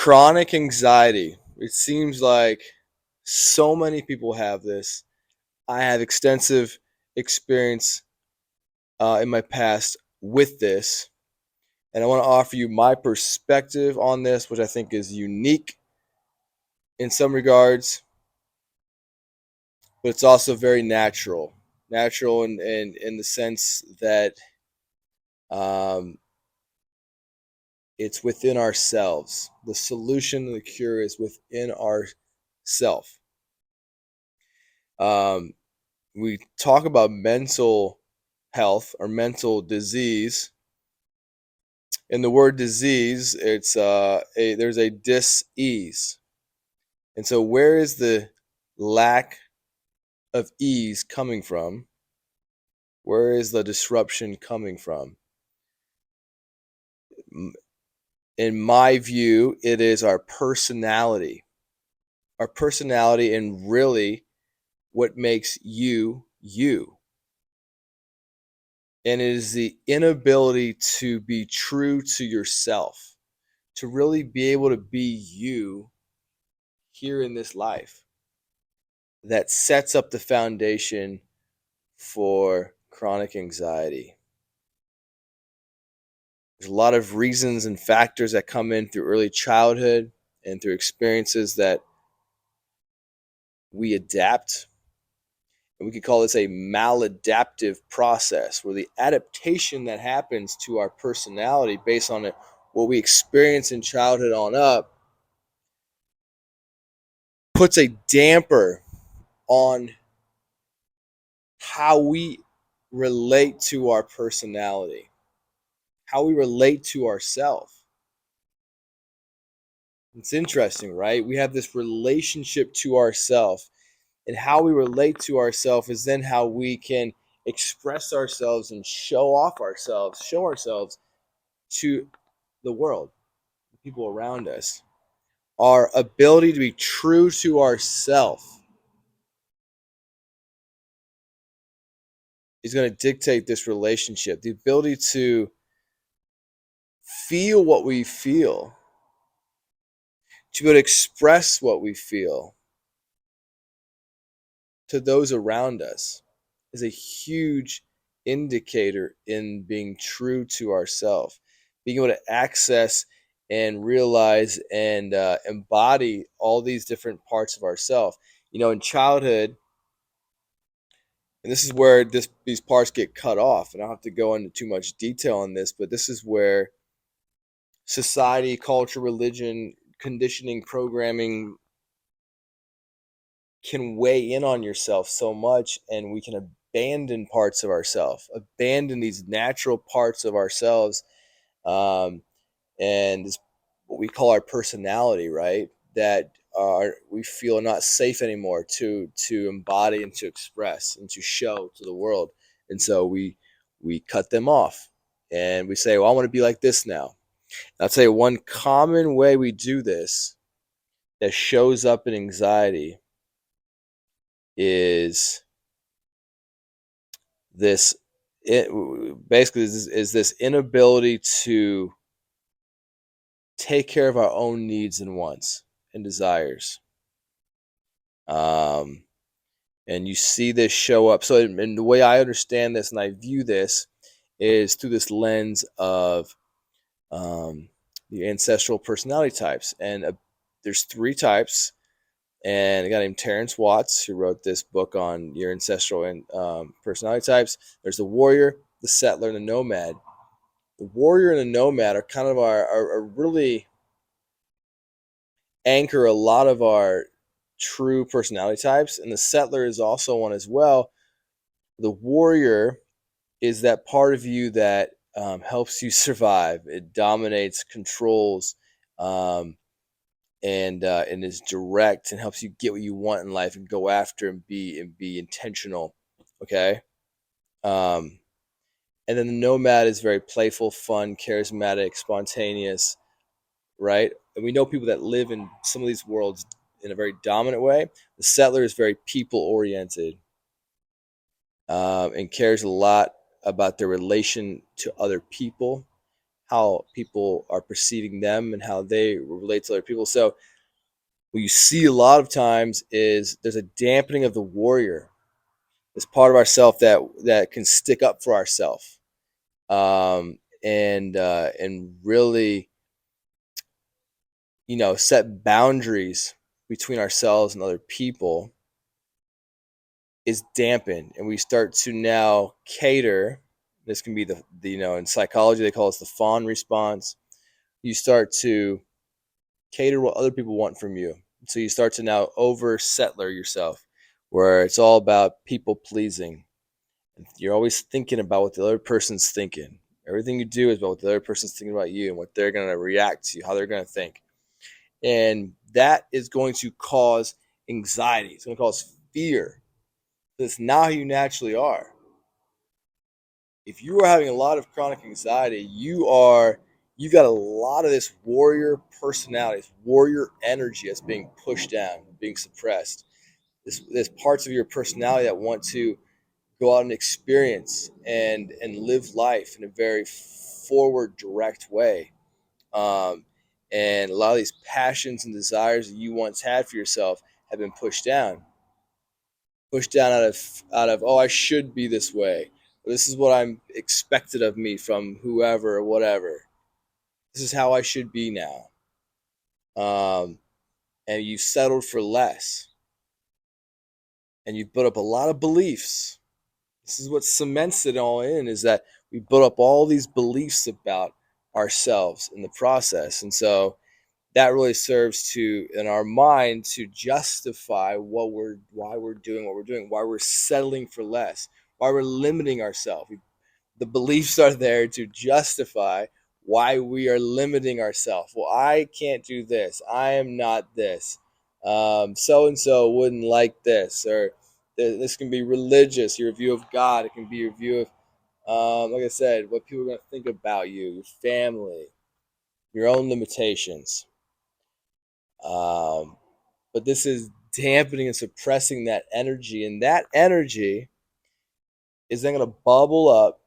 Chronic anxiety. It seems like so many people have this. I have extensive experience in my past with this, and I want to offer you my perspective on this, which I think is unique in some regards, but it's also very natural. Natural in the sense that um, it's within ourselves. The solution, the cure is within ourself. Um, we talk about mental health or mental disease. In the word disease, it's there's a dis-ease, and so where is the lack of ease coming from? Where is the disruption coming from? In my view, it is our personality, and really what makes you you. And it is the inability to be true to yourself, to really be able to be you here in this life, that sets up the foundation for chronic anxiety. There's a lot of reasons and factors that come in through early childhood and through experiences that we adapt. And we could call this a maladaptive process, where the adaptation that happens to our personality based on what we experience in childhood on up puts a damper on how we relate to our personality, how we relate to ourselves. It's interesting, right? We have this relationship to ourselves, and how we relate to ourselves is then how we can express ourselves and show ourselves to the world, the people around us. Our ability to be true to ourselves is going to dictate this relationship. The ability to feel what we feel, to be able to express what we feel to those around us, is a huge indicator in being true to ourselves. Being able to access and realize and embody all these different parts of ourselves. You know, in childhood, and this is where these parts get cut off, and I don't have to go into too much detail on this, but this is where society, culture, religion, conditioning, programming can weigh in on yourself so much, and we can abandon parts of ourselves, abandon these natural parts of ourselves, um, and this, what we call our personality, right? That are we feel not safe anymore to embody and to express and to show to the world, and so we cut them off, and we say, "Well, I want to be like this now." And I'll tell you one common way we do this that shows up in anxiety is this it basically is this inability to take care of our own needs and wants and desires. Um, and you see this show up. So, and the way I understand this and I view this is through this lens of um, the ancestral personality types. And there's three types. And a guy named Terrence Watts, who wrote this book on your ancestral and personality types. There's the warrior, the settler, and the nomad. The warrior and the nomad are kind of our really anchor a lot of our true personality types, and the settler is also one as well. The warrior is that part of you that helps you survive. It dominates, controls, um, and is direct and helps you get what you want in life and go after and be intentional. Okay. Um, and then the nomad is very playful, fun, charismatic, spontaneous, right? And we know people that live in some of these worlds in a very dominant way. The settler is very people oriented, and cares a lot about their relation to other people, how people are perceiving them and how they relate to other people. So what you see a lot of times is there's a dampening of the warrior, this part of ourself that can stick up for ourself, and really, set boundaries between ourselves and other people, is dampened, and we start to now cater. This can be the in psychology they call it the fawn response. You start to cater what other people want from you. So you start to now over settler yourself, where it's all about people pleasing. You're always thinking about what the other person's thinking. Everything you do is about what the other person's thinking about you and what they're going to react to, how they're going to think. And that is going to cause anxiety. It's going to cause fear. That's not how you naturally are. If you are having a lot of chronic anxiety, you've got a lot of this warrior personality, this warrior energy that's being pushed down, being suppressed. There's parts of your personality that want to go out and experience and live life in a very forward, direct way. Um, and a lot of these passions and desires that you once had for yourself have been pushed down out of oh, I should be this way. This is what I'm expected of me from whoever or whatever. This is how I should be now. Um, and you settled for less, and you've built up a lot of beliefs. This is what cements it all in, is that we built up all these beliefs about ourselves in the process. And so that really serves to, in our mind, to justify why we're doing what we're doing, why we're settling for less, why we're limiting ourselves. The beliefs are there to justify why we are limiting ourselves. Well, I can't do this. I am not this. So and so wouldn't like this, or this can be religious, your view of God. It can be your view of, like I said, what people are going to think about you, your family, your own limitations. Um, but this is dampening and suppressing that energy, and that energy is then going to bubble up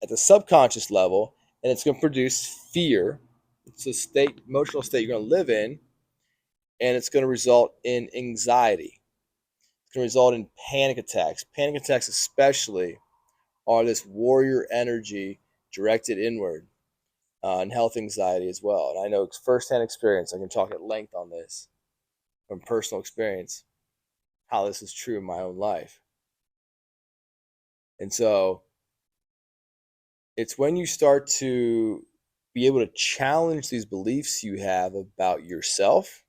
at the subconscious level, and it's going to produce fear. It's a emotional state you're going to live in, and it's going to result in anxiety. It's going to result in panic attacks. Panic attacks, especially, are this warrior energy directed inward, and health anxiety as well. And I know firsthand experience. I can talk at length on this from personal experience, how this is true in my own life. And so it's when you start to be able to challenge these beliefs you have about yourself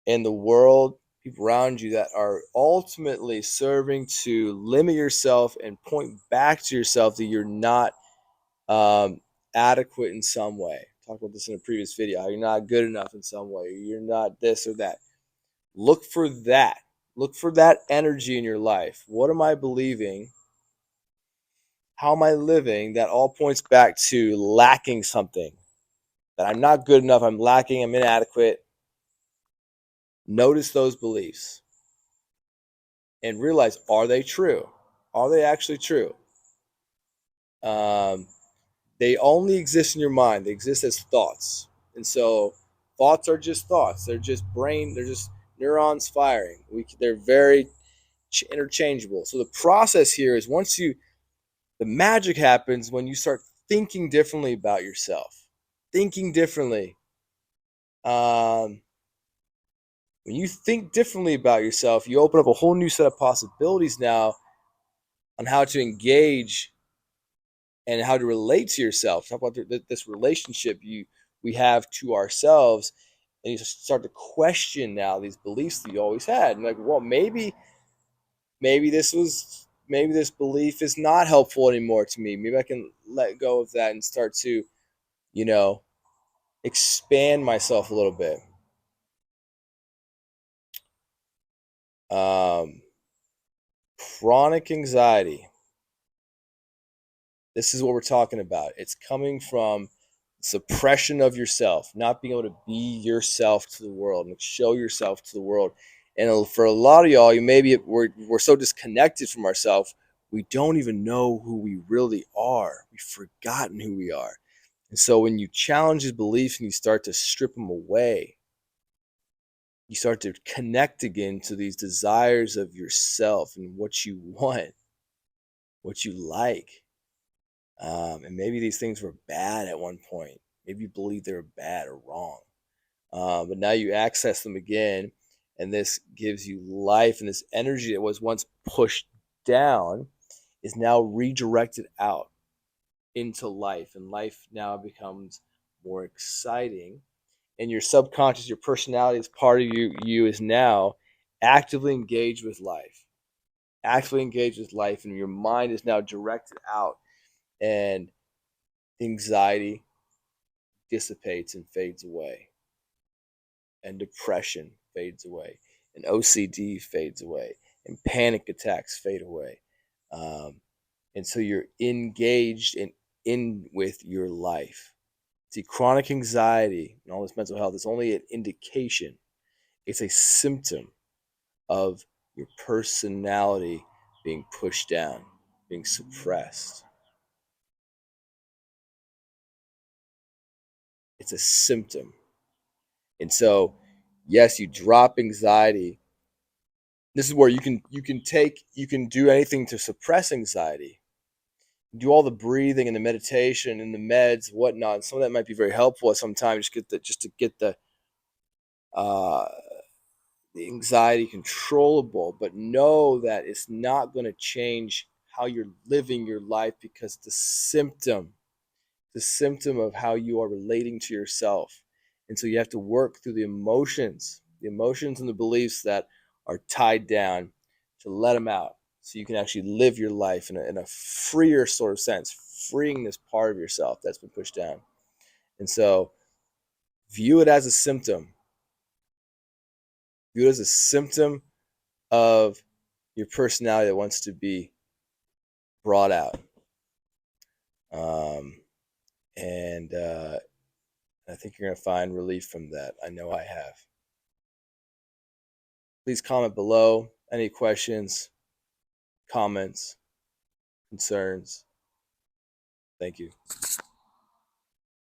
and the world, people around you, that are ultimately serving to limit yourself and point back to yourself that you're not adequate in some way. I talked about this in a previous video, how you're not good enough in some way, you're not this or that. Look for that. Look for that energy in your life. What am I believing? How am I living? That all points back to lacking something. That I'm not good enough, I'm lacking, I'm inadequate. Notice those beliefs and realize, are they true? Are they actually true? Um, they only exist in your mind. They exist as thoughts. And so thoughts are just thoughts. They're just they're just neurons firing. They're very interchangeable. So the process here is, the magic happens when you start thinking differently about yourself. Thinking differently. When you think differently about yourself, you open up a whole new set of possibilities now on how to engage and how to relate to yourself. Talk about this relationship we have to ourselves, and you start to question now these beliefs that you always had. And like, well, maybe this belief is not helpful anymore to me. Maybe I can let go of that and start to, you know, expand myself a little bit. Um, Chronic anxiety. This is what we're talking about. It's coming from suppression of yourself, not being able to be yourself to the world and show yourself to the world. And for a lot of y'all, we're so disconnected from ourselves, we don't even know who we really are. We've forgotten who we are. And so when you challenge these beliefs and you start to strip them away, you start to connect again to these desires of yourself and what you want, what you like. And maybe these things were bad at one point. Maybe you believe they were bad or wrong. But now you access them again, and this gives you life, and this energy that was once pushed down is now redirected out into life, and life now becomes more exciting. And your subconscious, your personality as part of you is now actively engaged with life, and your mind is now directed out, and anxiety dissipates and fades away, and depression fades away, and OCD fades away, and panic attacks fade away. Um, and so you're engaged and in with your life. See, chronic anxiety and all this mental health is only an indication, it's a symptom of your personality being pushed down, being suppressed. It's a symptom. And so, yes, you drop anxiety. This is where you can do anything to suppress anxiety. Do all the breathing and the meditation and the meds, whatnot. And some of that might be very helpful at some time, just to get uh, the anxiety controllable. But know that it's not going to change how you're living your life, because the symptom of how you are relating to yourself. And so you have to work through the emotions and the beliefs that are tied down, to let them out so you can actually live your life in a freer sort of sense, freeing this part of yourself that's been pushed down. And so view it as a symptom. View it as a symptom of your personality that wants to be brought out. Um, and I think you're going to find relief from that. I know I have. Please comment below any questions, comments, concerns. Thank you.